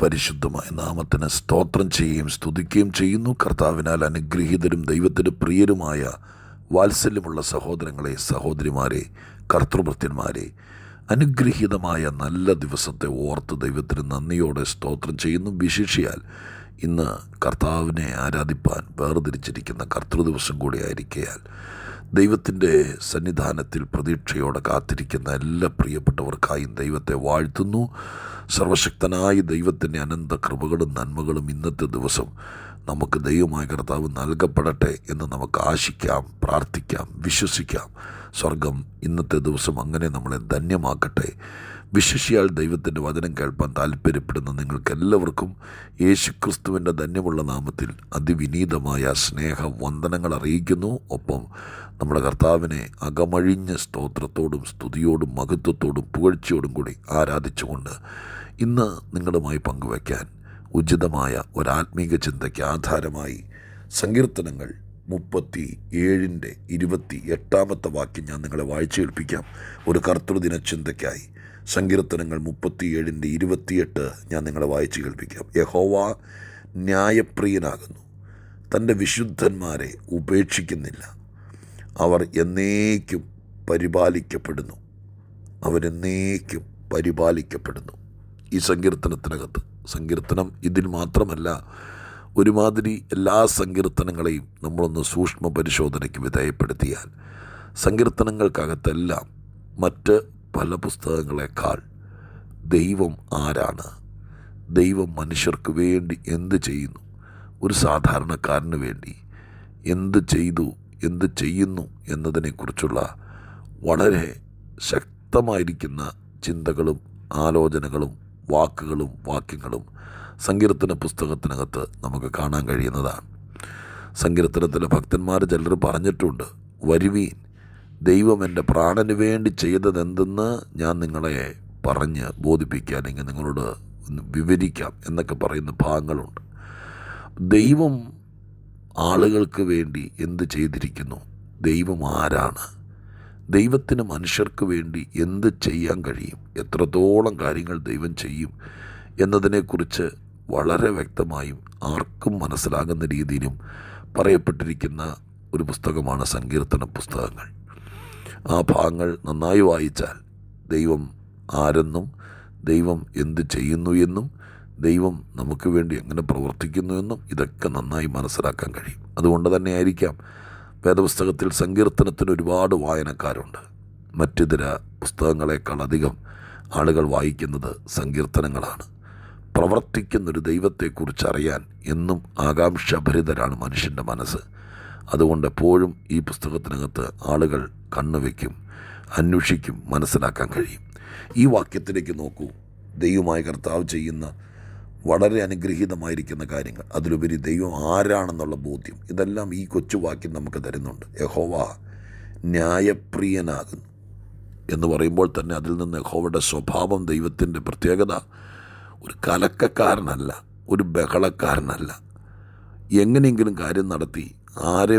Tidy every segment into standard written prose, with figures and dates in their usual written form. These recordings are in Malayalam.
പരിശുദ്ധമായ നാമത്തിന് സ്തോത്രം ചെയ്യുകയും സ്തുതിക്കുകയും ചെയ്യുന്നു. കർത്താവിനാൽ അനുഗ്രഹീതരും ദൈവത്തിന് പ്രിയരുമായ വാത്സല്യമുള്ള സഹോദരങ്ങളെ, സഹോദരിമാരെ, കർത്തൃഭൃത്യന്മാരെ, അനുഗ്രഹീതമായ നല്ല ദിവസത്തെ ഓർത്ത് ദൈവത്തിന് നന്ദിയോടെ സ്തോത്രം ചെയ്യുന്നു. വിശേഷിയാൽ ഇന്ന് കർത്താവിനെ ആരാധിപ്പാൻ വേർതിരിച്ചിരിക്കുന്ന കർത്തൃദിവസം കൂടിയായിരിക്കയാൽ ദൈവത്തിൻ്റെ സന്നിധാനത്തിൽ പ്രതീക്ഷയോടെ കാത്തിരിക്കുന്ന എല്ലാ പ്രിയപ്പെട്ടവർക്കായും ദൈവത്തെ വാഴ്ത്തുന്നു. സർവശക്തനായ ദൈവത്തിൻ്റെ അനന്ത കൃപകളും നന്മകളും ഇന്നത്തെ ദിവസം നമുക്ക് ദൈവമായ കർത്താവ് നൽകപ്പെടട്ടെ എന്ന് നമുക്ക് ആശിക്കാം, പ്രാർത്ഥിക്കാം, വിശ്വസിക്കാം. സ്വർഗം ഇന്നത്തെ ദിവസം അങ്ങനെ നമ്മളെ ധന്യമാക്കട്ടെ. വിശേഷിയാൽ ദൈവത്തിൻ്റെ വചനം കേൾപ്പാൻ താല്പര്യപ്പെടുന്ന നിങ്ങൾക്കെല്ലാവർക്കും യേശുക്രിസ്തുവിൻ്റെ ധന്യമുള്ള നാമത്തിൽ അതിവിനീതമായ സ്നേഹവന്ദനങ്ങൾ അറിയിക്കുന്നു. ഒപ്പം നമ്മുടെ കർത്താവിനെ അകമഴിഞ്ഞ സ്തോത്രത്തോടും സ്തുതിയോടും മഹത്വത്തോടും പുകഴ്ചയോടും കൂടി ആരാധിച്ചുകൊണ്ട് ഇന്ന് നിങ്ങളുമായി പങ്കുവയ്ക്കാൻ ഉചിതമായ ഒരാത്മീക ചിന്തയ്ക്ക് ആധാരമായി സങ്കീർത്തനങ്ങൾ 37-28 വാക്യം ഞാൻ നിങ്ങളെ വായിച്ചു കേൾപ്പിക്കാം. ഒരു കർത്തൃദിന ചിന്തയ്ക്കായി സങ്കീർത്തനങ്ങൾ 37-28 ഞാൻ നിങ്ങളെ വായിച്ചു കേൾപ്പിക്കാം. യഹോവ ന്യായപ്രിയനാകുന്നു, തൻ്റെ വിശുദ്ധന്മാരെ ഉപേക്ഷിക്കുന്നില്ല. അവർ എന്നേക്കും പരിപാലിക്കപ്പെടുന്നു, അവരെന്നേക്കും പരിപാലിക്കപ്പെടുന്നു. ഈ സങ്കീർത്തനത്തിനകത്ത് സങ്കീർത്തനം ഇതിൽ മാത്രമല്ല, ഒരുമാതിരി എല്ലാ സങ്കീർത്തനങ്ങളെയും നമ്മളൊന്ന് സൂക്ഷ്മ പരിശോധനയ്ക്ക് വിധേയപ്പെടുത്തിയാൽ സങ്കീർത്തനങ്ങൾക്കകത്തെല്ലാം മറ്റ് പല പുസ്തകങ്ങളെക്കാൾ ദൈവം ആരാണ്, ദൈവം മനുഷ്യർക്ക് വേണ്ടി എന്ത് ചെയ്യുന്നു, ഒരു സാധാരണക്കാരന് വേണ്ടി എന്ത് ചെയ്തു, എന്ത് ചെയ്യുന്നു എന്നതിനെക്കുറിച്ചുള്ള വളരെ ശക്തമായിരിക്കുന്ന ചിന്തകളും ആലോചനകളും വാക്കുകളും വാക്യങ്ങളും സങ്കീർത്തന പുസ്തകത്തിനകത്ത് നമുക്ക് കാണാൻ കഴിയുന്നതാണ്. സങ്കീർത്തനത്തിലെ ഭക്തന്മാർ ചിലർ പറഞ്ഞിട്ടുണ്ട്, വരുവീൻ, ദൈവം എൻ്റെ പ്രാണന് വേണ്ടി ചെയ്തതെന്തെന്ന് ഞാൻ നിങ്ങളെ പറഞ്ഞ് ബോധിപ്പിക്കാം, അല്ലെങ്കിൽ നിങ്ങളോട് വിവരിക്കാം എന്നൊക്കെ പറയുന്ന ഭാഗങ്ങളുണ്ട്. ദൈവം ആളുകൾക്ക് വേണ്ടി എന്ത് ചെയ്തിരിക്കുന്നു, ദൈവം ആരാണ്, ദൈവത്തിന് മനുഷ്യർക്ക് വേണ്ടി എന്ത് ചെയ്യാൻ കഴിയും, എത്രത്തോളം കാര്യങ്ങൾ ദൈവം ചെയ്യും എന്നതിനെക്കുറിച്ച് വളരെ വ്യക്തമായും ആർക്കും മനസ്സിലാകുന്ന രീതിയിലും പറയപ്പെട്ടിരിക്കുന്ന ഒരു പുസ്തകമാണ് സങ്കീർത്തന പുസ്തകങ്ങൾ. ആ ഭാഗങ്ങൾ നന്നായി വായിച്ചാൽ ദൈവം ആരെന്നും ദൈവം എന്ത് ചെയ്യുന്നു എന്നും ദൈവം നമുക്ക് വേണ്ടി എങ്ങനെ പ്രവർത്തിക്കുന്നു എന്നും ഇതൊക്കെ നന്നായി മനസ്സിലാക്കാൻ കഴിയും. അതുകൊണ്ട് തന്നെ ആയിരിക്കാം വേദപുസ്തകത്തിൽ സങ്കീർത്തനത്തിന് ഒരുപാട് വായനക്കാരുണ്ട്. മറ്റിതര പുസ്തകങ്ങളെക്കാൾ അധികം ആളുകൾ വായിക്കുന്നത് സങ്കീർത്തനങ്ങളാണ്. പ്രവർത്തിക്കുന്നൊരു ദൈവത്തെക്കുറിച്ച് അറിയാൻ എന്നും ആകാംക്ഷാഭരിതരാണ് മനുഷ്യൻ്റെ മനസ്സ്. അതുകൊണ്ട് എപ്പോഴും ഈ പുസ്തകത്തിനകത്ത് ആളുകൾ കണ്ണുവയ്ക്കും, അന്വേഷിക്കും, മനസ്സിലാക്കാൻ കഴിയും. ഈ വാക്യത്തിലേക്ക് നോക്കൂ. ദൈവമായ കർത്താവ് ചെയ്യുന്ന വളരെ അനുഗ്രഹീതമായിരിക്കുന്ന കാര്യങ്ങൾ, അതിലുപരി ദൈവം ആരാണെന്നുള്ള ബോധ്യം, ഇതെല്ലാം ഈ കൊച്ചുവാക്യം നമുക്ക് തരുന്നുണ്ട്. യഹോവ ന്യായപ്രിയനാകുന്നു എന്ന് പറയുമ്പോൾ തന്നെ അതിൽ നിന്ന് യഹോവയുടെ സ്വഭാവം, ദൈവത്തിൻ്റെ പ്രത്യേകത, ഒരു കലക്കക്കാരനല്ല, ഒരു ബഹളക്കാരനല്ല. എങ്ങനെയെങ്കിലും കാര്യം നടത്തി ആരെ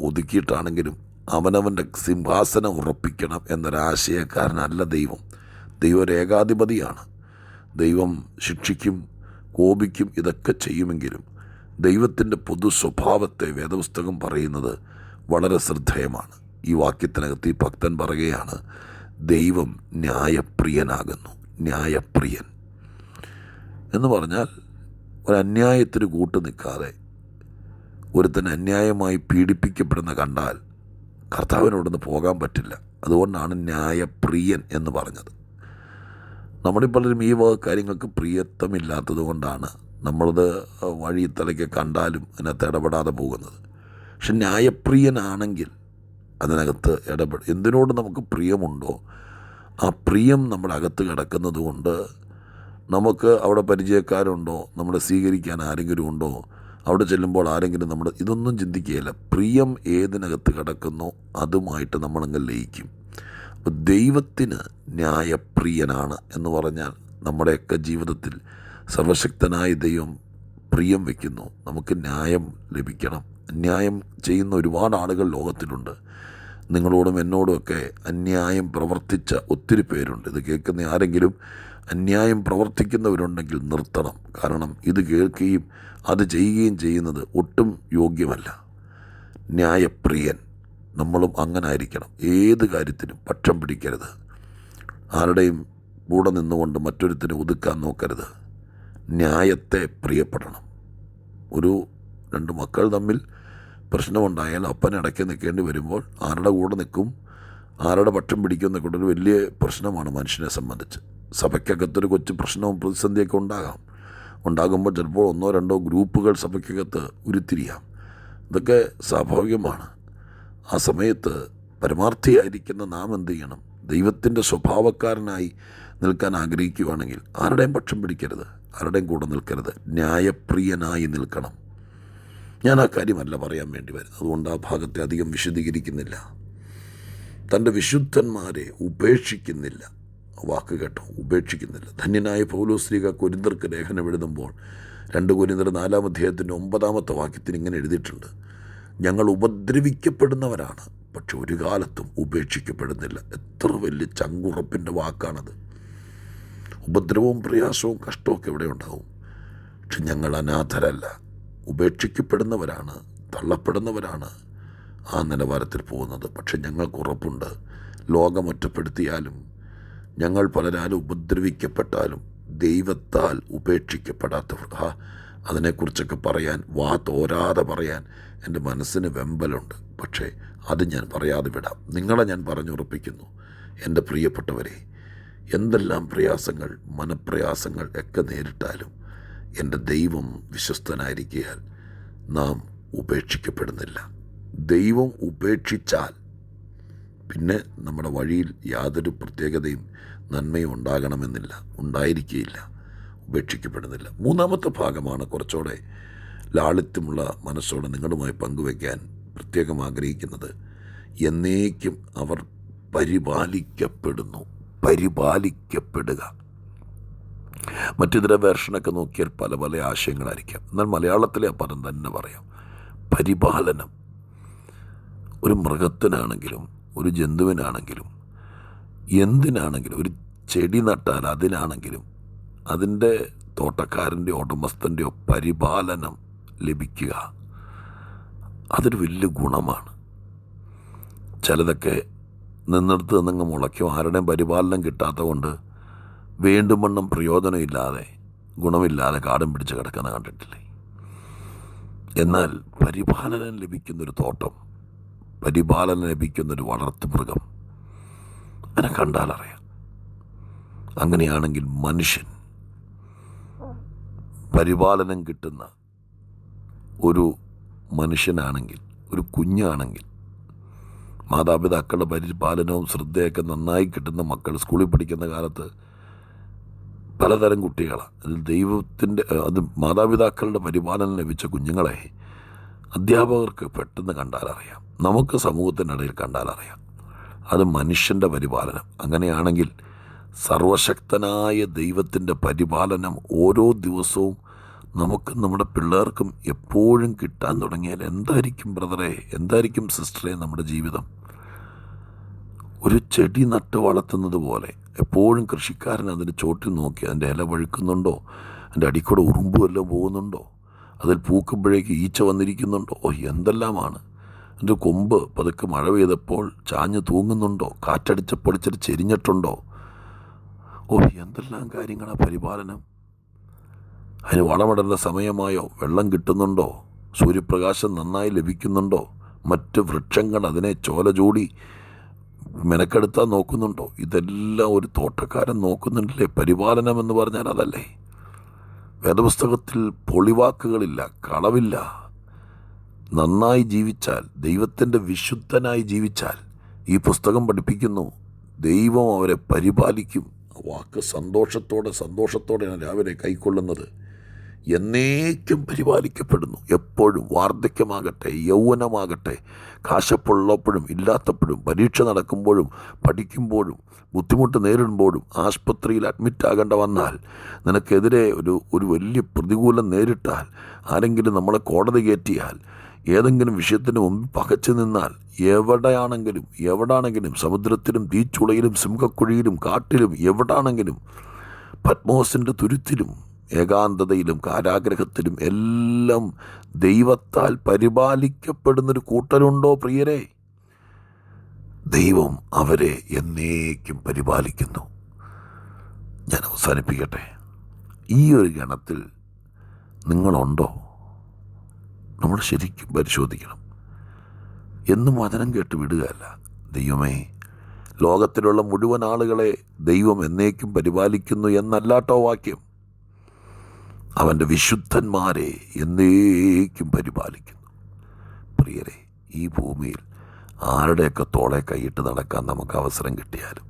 ഒതുക്കിയിട്ടാണെങ്കിലും അവനവൻ്റെ സിംഹാസനം ഉറപ്പിക്കണം എന്നൊരാശയക്കാരനല്ല ദൈവം. ദൈവം ഒരു ഏകാധിപതിയാണ്. ദൈവം ശിക്ഷിക്കും, കോപിക്കും, ഇതൊക്കെ ചെയ്യുമെങ്കിലും ദൈവത്തിൻ്റെ പൊതു സ്വഭാവത്തെ വേദപുസ്തകം പറയുന്നത് വളരെ ശ്രദ്ധേയമാണ്. ഈ വാക്യത്തിനകത്ത് ഈ ഭക്തൻ പറയുകയാണ്, ദൈവം ന്യായപ്രിയനാകുന്നു. ന്യായപ്രിയൻ എന്ന് പറഞ്ഞാൽ ഒരന്യായത്തിന് കൂട്ടു നിൽക്കാതെ ഒരുത്തൻ അന്യായമായി പീഡിപ്പിക്കപ്പെടുന്ന കണ്ടാൽ കർത്താവിനോടൊന്ന് പോകാൻ പറ്റില്ല. അതുകൊണ്ടാണ് ന്യായപ്രിയൻ എന്ന് പറഞ്ഞത്. നമ്മുടെ പലരും ഈ വക കാര്യങ്ങൾക്ക് പ്രിയത്വമില്ലാത്തത് കൊണ്ടാണ് നമ്മളത് വഴി തലയ്ക്ക് കണ്ടാലും അതിനകത്ത് ഇടപെടാതെ പോകുന്നത്. പക്ഷെ ന്യായപ്രിയനാണെങ്കിൽ അതിനകത്ത് എന്തിനോട് നമുക്ക് പ്രിയമുണ്ടോ ആ പ്രിയം നമ്മുടെ അകത്ത് കിടക്കുന്നത് കൊണ്ട് നമുക്ക് അവിടെ പരിചയക്കാരുണ്ടോ, നമ്മളെ സ്വീകരിക്കാൻ ആരെങ്കിലും ഉണ്ടോ, അവിടെ ചെല്ലുമ്പോൾ ആരെങ്കിലും ഇതൊന്നും ചിന്തിക്കുകയില്ല. പ്രിയം ഏതിനകത്ത് കിടക്കുന്നോ അതുമായിട്ട് നമ്മളങ്ങ് ലയിക്കും. അപ്പോൾ ദൈവത്തിന് ന്യായപ്രിയനാണ് എന്ന് പറഞ്ഞാൽ നമ്മുടെയൊക്കെ ജീവിതത്തിൽ സർവശക്തനായ ദൈവം പ്രിയം വയ്ക്കുന്നു. നമുക്ക് ന്യായം ലഭിക്കണം. അന്യായം ചെയ്യുന്ന ഒരുപാട് ആളുകൾ ലോകത്തിലുണ്ട്. നിങ്ങളോടും എന്നോടുമൊക്കെ അന്യായം പ്രവർത്തിച്ച ഒത്തിരി പേരുണ്ട്. ഇത് കേൾക്കുന്ന ആരെങ്കിലും അന്യായം പ്രവർത്തിക്കുന്നവരുണ്ടെങ്കിൽ നിർത്തണം. കാരണം ഇത് കേൾക്കുകയും അത് ചെയ്യുകയും ചെയ്യുന്നത് ഒട്ടും യോഗ്യമല്ല. ന്യായപ്രിയൻ, നമ്മളും അങ്ങനെ ആയിരിക്കണം. ഏത് കാര്യത്തിനും പക്ഷം പിടിക്കരുത്. ആരുടെയും കൂടെ നിന്നുകൊണ്ട് മറ്റൊരുത്തിനെ ഒതുക്കാൻ നോക്കരുത്. ന്യായത്തെ പ്രിയപ്പെടണം. ഒരു രണ്ട് മക്കൾ തമ്മിൽ പ്രശ്നമുണ്ടായാൽ അപ്പൻ ഇടയ്ക്ക് നിൽക്കേണ്ടി വരുമ്പോൾ ആരുടെ കൂടെ നിൽക്കും, ആരുടെ പക്ഷം പിടിക്കും എന്നൊക്കെ ഒരു വലിയ പ്രശ്നമാണ് മനുഷ്യനെ സംബന്ധിച്ച്. സഭയ്ക്കകത്തൊരു കൊച്ചു പ്രശ്നവും പ്രതിസന്ധിയൊക്കെ ഉണ്ടാകുമ്പോൾ ചിലപ്പോൾ 1-2 ഗ്രൂപ്പുകൾ സഭയ്ക്കകത്ത് ഉരുത്തിരിയാം. ഇതൊക്കെ സ്വാഭാവികമാണ്. ആ സമയത്ത് പരമാർത്ഥിയായിരിക്കുന്ന നാം എന്ത് ചെയ്യണം? ദൈവത്തിൻ്റെ സ്വഭാവക്കാരനായി നിൽക്കാൻ ആഗ്രഹിക്കുകയാണെങ്കിൽ ആരുടെയും പക്ഷം പിടിക്കരുത്, ആരുടെയും കൂടെ നിൽക്കരുത്. ന്യായപ്രിയനായി നിൽക്കണം. ഞാൻ ആ കാര്യമല്ല പറയാൻ വേണ്ടി വരുന്നത്, അതുകൊണ്ട് ആ ഭാഗത്തെ അധികം വിശദീകരിക്കുന്നില്ല. തൻ്റെ വിശുദ്ധന്മാരെ ഉപേക്ഷിക്കുന്നില്ല. വാക്ക് കേട്ടോ, ഉപേക്ഷിക്കുന്നില്ല. ധന്യനായ പൗലോസ്ലീഹ കൊരിന്ത്യർക്ക് ലേഖനം എഴുതുമ്പോൾ 2 കൊരിന്ത്യർ 4-ാം അധ്യായത്തിൻ്റെ 9-ാമത്തെ വാക്യത്തിന് ഇങ്ങനെ എഴുതിയിട്ടുണ്ട്: ഞങ്ങൾ ഉപദ്രവിക്കപ്പെടുന്നവരാണ്, പക്ഷെ ഒരു കാലത്തും ഉപേക്ഷിക്കപ്പെടുന്നില്ല. എത്ര വലിയ ചങ്കുറപ്പിൻ്റെ വാക്കാണത്. ഉപദ്രവവും പ്രയാസവും കഷ്ടമൊക്കെ ഇവിടെ ഉണ്ടാവും, പക്ഷെ ഞങ്ങൾ അനാഥരല്ല. ഉപേക്ഷിക്കപ്പെടുന്നവരാണ്, തള്ളപ്പെടുന്നവരാണ് ആ നിലവാരത്തിൽ പോകുന്നത്. പക്ഷെ ഞങ്ങൾക്ക് ഉറപ്പുണ്ട്, ലോകം ഒറ്റപ്പെടുത്തിയാലും ഞങ്ങൾ പലരാലും ഉപദ്രവിക്കപ്പെട്ടാലും ദൈവത്താൽ ഉപേക്ഷിക്കപ്പെടാത്തവർ. അതിനെക്കുറിച്ചൊക്കെ പറയാൻ, തോരാതെ പറയാൻ എൻ്റെ മനസ്സിന് വെമ്പലുണ്ട്. പക്ഷേ അത് ഞാൻ പറയാതെ വിടാം. നിങ്ങളെ ഞാൻ പറഞ്ഞുറപ്പിക്കുന്നു, എൻ്റെ പ്രിയപ്പെട്ടവരെ, എന്തെല്ലാം പ്രയാസങ്ങൾ, മനപ്രയാസങ്ങൾ ഒക്കെ നേരിട്ടാലും എൻ്റെ ദൈവം വിശ്വസ്തനായിരിക്കാൻ നാം ഉപേക്ഷിക്കപ്പെടുന്നില്ല. ദൈവം ഉപേക്ഷിച്ചാൽ പിന്നെ നമ്മുടെ വഴിയിൽ യാതൊരു പ്രത്യേകതയും നന്മയും ഉണ്ടാകണമെന്നില്ല, ഉണ്ടായിരിക്കുകയില്ല. ഉപേക്ഷിക്കപ്പെടുന്നില്ല. 3-ാമത്തെ ഭാഗമാണ് കുറച്ചുകൂടെ ലാളിത്യമുള്ള മനസ്സോടെ നിങ്ങളുമായി പങ്കുവയ്ക്കാൻ പ്രത്യേകം ആഗ്രഹിക്കുന്നത്. എന്നേക്കും അവർ പരിപാലിക്കപ്പെടുന്നു. പരിപാലിക്കപ്പെടുക. മറ്റിതര വേർഷനൊക്കെ നോക്കിയാൽ പല പല ആശയങ്ങളായിരിക്കാം. എന്നാൽ മലയാളത്തിലെ ആ പദം തന്നെ പറയാം: പരിപാലനം. ഒരു മൃഗത്തിനാണെങ്കിലും ഒരു ജന്തുവിനാണെങ്കിലും എന്തിനാണെങ്കിലും, ഒരു ചെടി നട്ടാൽ അതിനാണെങ്കിലും അതിൻ്റെ തോട്ടക്കാരൻ്റെയോ ഉടമസ്ഥൻ്റെയോ പരിപാലനം ലഭിക്കുക, അതൊരു വലിയ ഗുണമാണ്. ചിലതൊക്കെ നിന്നിടത്ത് നിന്നങ്ങ് മുളയ്ക്കും. ആരുടെയും പരിപാലനം കിട്ടാത്ത കൊണ്ട് വേണ്ടുമണ്ണം പ്രയോജനമില്ലാതെ, ഗുണമില്ലാതെ കാടും പിടിച്ച് കിടക്കുന്ന കണ്ടിട്ടില്ലേ? എന്നാൽ പരിപാലനം ലഭിക്കുന്നൊരു തോട്ടം, പരിപാലനം ലഭിക്കുന്നൊരു വളർത്തുമൃഗം, അതിനെ കണ്ടാലറിയാം. അങ്ങനെയാണെങ്കിൽ മനുഷ്യൻ പരിപാലനം കിട്ടുന്ന ഒരു മനുഷ്യനാണെങ്കിൽ, ഒരു കുഞ്ഞാണെങ്കിൽ, മാതാപിതാക്കളുടെ പരിപാലനവും ശ്രദ്ധയൊക്കെ നന്നായി കിട്ടുന്ന മക്കൾ, സ്കൂളിൽ പഠിക്കുന്ന കാലത്ത് പലതരം കുട്ടികളാണ്. അത് മാതാപിതാക്കളുടെ പരിപാലനം ലഭിച്ച കുഞ്ഞുങ്ങളെ അധ്യാപകർക്ക് പെട്ടെന്ന് കണ്ടാലറിയാം, നമുക്ക് സമൂഹത്തിനിടയിൽ കണ്ടാലറിയാം. അത് മനുഷ്യൻ്റെ പരിപാലനം. അങ്ങനെയാണെങ്കിൽ സർവശക്തനായ ദൈവത്തിൻ്റെ പരിപാലനം ഓരോ ദിവസവും നമുക്കും നമ്മുടെ പിള്ളേർക്കും എപ്പോഴും കിട്ടാൻ തുടങ്ങിയാൽ എന്തായിരിക്കും ബ്രദറെ, എന്തായിരിക്കും സിസ്റ്ററെ നമ്മുടെ ജീവിതം? ഒരു ചെടി നട്ട് വളർത്തുന്നത് പോലെ എപ്പോഴും കൃഷിക്കാരൻ അതിൻ്റെ ചോട്ടിൽ നോക്കി അതിൻ്റെ ഇല വഴുക്കുന്നുണ്ടോ, അതിൻ്റെ അടിക്കൂടെ ഉറുമ്പ് വല്ലതും പോകുന്നുണ്ടോ, അതിൽ പൂക്കുമ്പോഴേക്ക് ഈച്ച വന്നിരിക്കുന്നുണ്ടോ, എന്തെല്ലാമാണ്. അതിൻ്റെ കൊമ്പ് പതുക്കെ മഴ പെയ്തപ്പോൾ ചാഞ്ഞ് തൂങ്ങുന്നുണ്ടോ, കാറ്റടിച്ചപ്പോൾ ഇച്ചിരി ചെരിഞ്ഞിട്ടുണ്ടോ, എന്തെല്ലാം കാര്യങ്ങളാണ് പരിപാലനം. അതിന് വളമിടേണ്ട സമയമായോ, വെള്ളം കിട്ടുന്നുണ്ടോ, സൂര്യപ്രകാശം നന്നായി ലഭിക്കുന്നുണ്ടോ, മറ്റ് വൃക്ഷങ്ങൾ അതിനെ ചോല ചൂടി മെനക്കെടുത്താൻ നോക്കുന്നുണ്ടോ? ഇതെല്ലാം ഒരു തോട്ടക്കാരൻ നോക്കുന്നുണ്ടല്ലേ. പരിപാലനം എന്ന് പറഞ്ഞാൽ അതല്ലേ. വേദപുസ്തകത്തിൽ പൊളിവാക്കുകളില്ല, കളവില്ല. നന്നായി ജീവിച്ചാൽ, ദൈവത്തിൻ്റെ വിശുദ്ധനായി ജീവിച്ചാൽ, ഈ പുസ്തകം പഠിപ്പിക്കുന്നു, ദൈവം അവരെ പരിപാലിക്കും. വാക്ക് സന്തോഷത്തോടെയാണ് രാവിലെ കൈക്കൊള്ളുന്നത്. എന്നേക്കും പരിപാലിക്കപ്പെടുന്നു. എപ്പോഴും, വാർദ്ധക്യമാകട്ടെ, യൗവനമാകട്ടെ, കാശപ്പുള്ളപ്പോഴും ഇല്ലാത്തപ്പോഴും, പരീക്ഷ നടക്കുമ്പോഴും പഠിക്കുമ്പോഴും, ബുദ്ധിമുട്ട് നേരിടുമ്പോഴും, ആശുപത്രിയിൽ അഡ്മിറ്റാകേണ്ട വന്നാൽ, നിനക്കെതിരെ ഒരു വലിയ പ്രതികൂലം നേരിട്ടാൽ, ആരെങ്കിലും നമ്മളെ കോടതി കയറ്റിയാൽ, ഏതെങ്കിലും വിഷയത്തിന് മുമ്പിൽ പകച്ചു നിന്നാൽ, എവിടാണെങ്കിലും, സമുദ്രത്തിലും തീച്ചുളയിലും സിംഹക്കുഴിയിലും കാട്ടിലും എവിടാണെങ്കിലും പത്മോസിൻ്റെ തുരുത്തിലും ഏകാന്തതയിലും കാരാഗ്രഹത്തിലും എല്ലാം ദൈവത്താൽ പരിപാലിക്കപ്പെടുന്നൊരു കൂട്ടരുണ്ടോ പ്രിയരെ? ദൈവം അവരെ എന്നേക്കും പരിപാലിക്കുന്നു. ഞാൻ അവസാനിപ്പിക്കട്ടെ. ഈ ഒരു ഗണത്തിൽ നിങ്ങളുണ്ടോ? നമ്മൾ ശരിക്കും പരിശോധിക്കണം. എന്നും വചനം കേട്ട് വിടുകയല്ല. ദൈവമേ, ലോകത്തിലുള്ള മുഴുവൻ ആളുകളെ ദൈവം എന്നേക്കും പരിപാലിക്കുന്നു എന്നല്ലാട്ടോ വാക്യം. അവൻ്റെ വിശുദ്ധന്മാരെ എന്നേക്കും പരിപാലിക്കുന്നു. പ്രിയരെ, ഈ ഭൂമിയിൽ ആരുടെയൊക്കെ തോളെ കൈയിട്ട് നടക്കാൻ നമുക്ക് അവസരം കിട്ടിയാലും,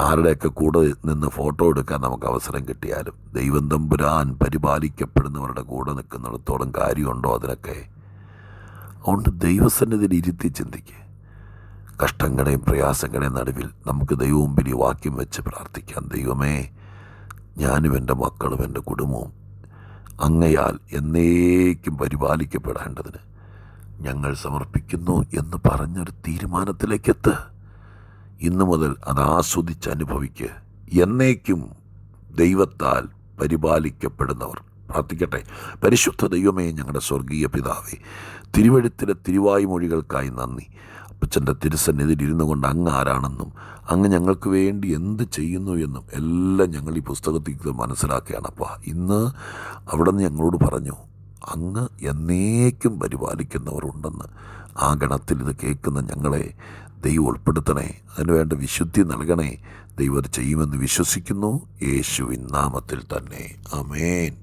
ആരുടെയൊക്കെ കൂടെ നിന്ന് ഫോട്ടോ എടുക്കാൻ നമുക്ക് അവസരം കിട്ടിയാലും, ദൈവം തമ്പുരാൻ പരിപാലിക്കപ്പെടുന്നവരുടെ കൂടെ നിൽക്കുന്നിടത്തോളം കാര്യമുണ്ടോ അതിനൊക്കെ? അതുകൊണ്ട് ദൈവസന്നിധിയിൽ ഇരുത്തി ചിന്തിക്കുക. കഷ്ടങ്ങളുടെയും പ്രയാസങ്ങളുടെയും നടുവിൽ നമുക്ക് ദൈവമുമ്പിൽ ഈ വാക്യം വെച്ച് പ്രാർത്ഥിക്കാം. ദൈവമേ, ഞാനും എൻ്റെ മക്കളും എൻ്റെ കുടുംബവും അങ്ങയാൽ എന്നേക്കും പരിപാലിക്കപ്പെടേണ്ടതിന് ഞങ്ങൾ സമർപ്പിക്കുന്നു എന്ന് പറഞ്ഞൊരു തീരുമാനത്തിലേക്കെത്ത്. ഇന്നു മുതൽ അത് ആസ്വദിച്ച് അനുഭവിക്കുക. എന്നേക്കും ദൈവത്താൽ പരിപാലിക്കപ്പെടുന്നവർ. പ്രാർത്ഥിക്കട്ടെ. പരിശുദ്ധ ദൈവമേ, ഞങ്ങളുടെ സ്വർഗീയ പിതാവേ, തിരുവെഴുത്തിലെ തിരുവായ് മൊഴികൾക്കായി നന്ദി. അപ്പച്ചൻ്റെ തിരുസന്നിധിയിൽ ഇരുന്നു കൊണ്ട് അങ്ങ് ആരാണെന്നും അങ്ങ് ഞങ്ങൾക്ക് വേണ്ടി എന്ത് ചെയ്യുന്നു എന്നും എല്ലാം ഞങ്ങൾ ഈ പുസ്തകത്തിൽ മനസ്സിലാക്കുകയാണപ്പാ. ഇന്ന് അവിടെ നിന്ന് ഞങ്ങളോട് പറഞ്ഞു, അങ്ങ് എന്നേക്കും പരിപാലിക്കുന്നവരുണ്ടെന്ന്. ആ ഗണത്തിൽ ഇത് കേൾക്കുന്ന ഞങ്ങളെ ദൈവം ഉൾപ്പെടുത്തണേ. അതിനുവേണ്ട വിശുദ്ധി നൽകണേ. ദൈവം ചെയ്യുമെന്ന് വിശ്വസിക്കുന്നു. യേശുവിൻ നാമത്തിൽ തന്നെ. ആമേൻ.